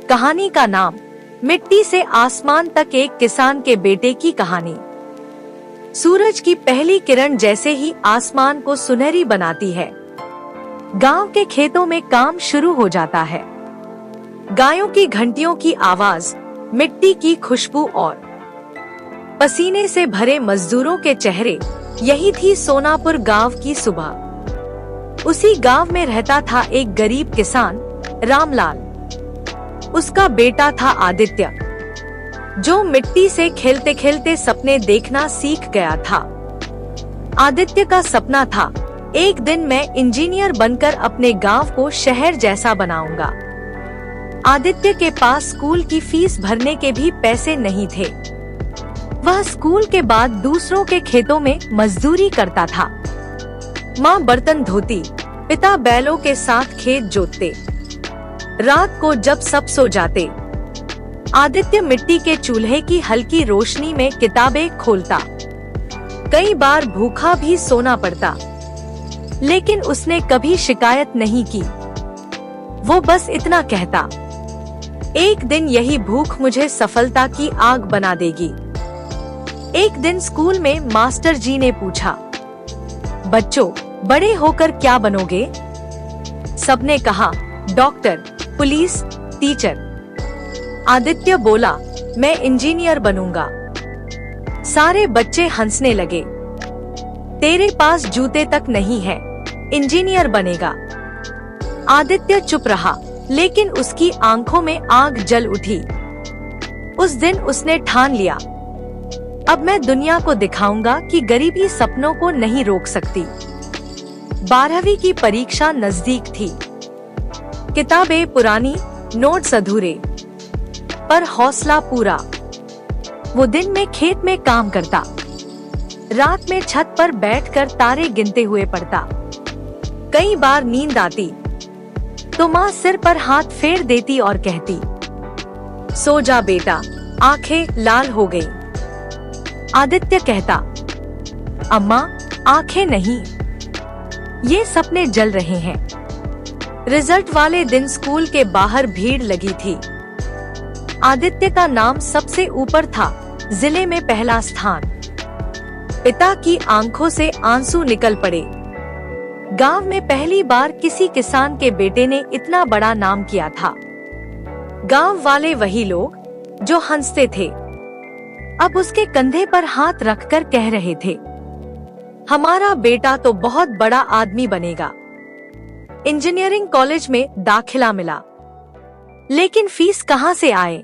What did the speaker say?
कहानी का नाम मिट्टी से आसमान तक, एक किसान के बेटे की कहानी। सूरज की पहली किरण जैसे ही आसमान को सुनहरी बनाती है, गांव के खेतों में काम शुरू हो जाता है। गायों की घंटियों की आवाज, मिट्टी की खुशबू और पसीने से भरे मजदूरों के चेहरे, यही थी सोनापुर गांव की सुबह। उसी गांव में रहता था एक गरीब किसान, रामलाल। उसका बेटा था आदित्य, जो मिट्टी से खेलते खेलते सपने देखना सीख गया था। आदित्य का सपना था, एक दिन मैं इंजीनियर बनकर अपने गांव को शहर जैसा बनाऊंगा। आदित्य के पास स्कूल की फीस भरने के भी पैसे नहीं थे। वह स्कूल के बाद दूसरों के खेतों में मजदूरी करता था। माँ बर्तन धोती, पिता बैलों के साथ खेत जोतते। रात को जब सब सो जाते, आदित्य मिट्टी के चूल्हे की हल्की रोशनी में किताबें खोलता। कई बार भूखा भी सोना पड़ता, लेकिन उसने कभी शिकायत नहीं की। वो बस इतना कहता, एक दिन यही भूख मुझे सफलता की आग बना देगी। एक दिन स्कूल में मास्टर जी ने पूछा, बच्चों, बड़े होकर क्या बनोगे? सबने कहा, डॉक्टर, पुलिस, टीचर। आदित्य बोला, मैं इंजीनियर बनूंगा। सारे बच्चे हंसने लगे। तेरे पास जूते तक नहीं है, इंजीनियर बनेगा। आदित्य चुप रहा, लेकिन उसकी आंखों में आग जल उठी। उस दिन उसने ठान लिया, अब मैं दुनिया को दिखाऊंगा कि गरीबी सपनों को नहीं रोक सकती। 12वीं की परीक्षा नजदीक थी। किताबें पुरानी, नोट्स अधूरे, पर हौसला पूरा। वो दिन में खेत में काम करता, रात में छत पर बैठकर तारे गिनते हुए पढ़ता। कई बार नींद आती तो माँ सिर पर हाथ फेर देती और कहती, सो जा बेटा, आंखें लाल हो गई। आदित्य कहता, अम्मा, आंखें नहीं, ये सपने जल रहे हैं। रिजल्ट वाले दिन स्कूल के बाहर भीड़ लगी थी। आदित्य का नाम सबसे ऊपर था, जिले में पहला स्थान। पिता की आंखों से आंसू निकल पड़े। गांव में पहली बार किसी किसान के बेटे ने इतना बड़ा नाम किया था। गांव वाले वही लोग जो हंसते थे, अब उसके कंधे पर हाथ रखकर कह रहे थे, हमारा बेटा तो बहुत बड़ा आदमी बनेगा। इंजीनियरिंग कॉलेज में दाखिला मिला, लेकिन फीस कहाँ से आए?